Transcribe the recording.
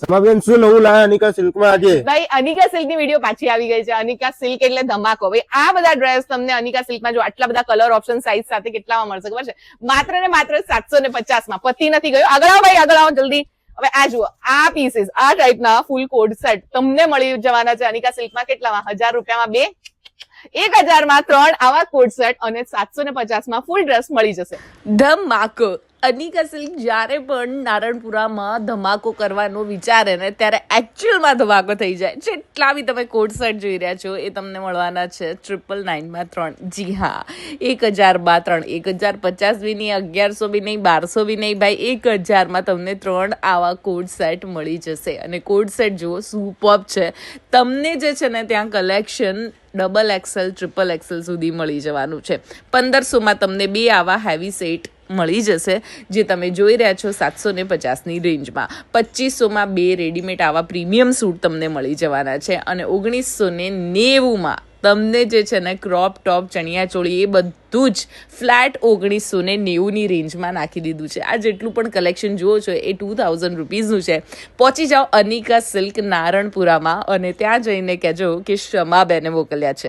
સમાબેન શું નવું લાયા અનિકા સિલ્કમાં આજે? ભાઈ અનિકા સિલ્ક ની વિડીયો પાછી આવી ગઈ છે. અનિકા સિલ્ક એટલે ધમાકો. ભાઈ આ બધા ડ્રેસ તમને અનિકા સિલ્કમાં જો આટલા બધા કલર ઓપ્શન સાઇઝ સાથે કેટલામાં મળશે ખબર છે? માત્ર ને માત્ર 750 માં. પતિ નથી ગયો. આગળ આવો ભાઈ, આગળ આવો જલ્દી. હવે આ જુઓ, આ પીસીસ, આ ટાઈપના ફૂલ કોડ સેટ તમને મળી જવાના છે અનિકા સિલ્કમાં. કેટલામાં? 1000 રૂપિયામાં 2, 1000 માં 3 આવા કોડ સેટ અને 750 માં ફૂલ ડ્રેસ મળી જશે. ધમાકો. અનિકા સિલ્ક જ્યારે પણ નારણપુરામાં ધમાકો કરવાનો વિચારે ને ત્યારે એકચ્યુઅલમાં ધમાકો થઈ જાય. જેટલા બી તમે કોડ સેટ જોઈ રહ્યા છો એ તમને મળવાના છે 999 માં 3. જી હા, 1000 માં 3, 1050 બી નહીં, 1100 બી નહીં, 1200 બી નહીં, ભાઈ 1000 માં તમને 3 આવા કોડ સેટ મળી જશે. અને કોડ સેટ જુઓ, સુપર્બ છે. તમને જે છે ને ત્યાં કલેક્શન XXL, XXL સુધી મળી જવાનું છે. 1500 માં તમને 2 આવા હેવી સેટ મળી જશે જે તમે જોઈ રહ્યા છો 750 ની રેન્જમાં. 2500 માં 2 રેડીમેડ આવા પ્રીમિયમ સૂટ તમને મળી જવાના છે. અને 1990 માં તમને જે છે ને ક્રોપ ટોપ, ચણિયા ચોળી એ બધું જ ફ્લેટ 1990 ની રેન્જમાં નાખી દીધું છે. આ જેટલું પણ કલેક્શન જુઓ છો એ 2000 રૂપીઝનું છે. પહોંચી જાઓ અનિકા સિલ્ક નારણપુરામાં અને ત્યાં જઈને કહેજો કે શમાબેને મોકલ્યા છે.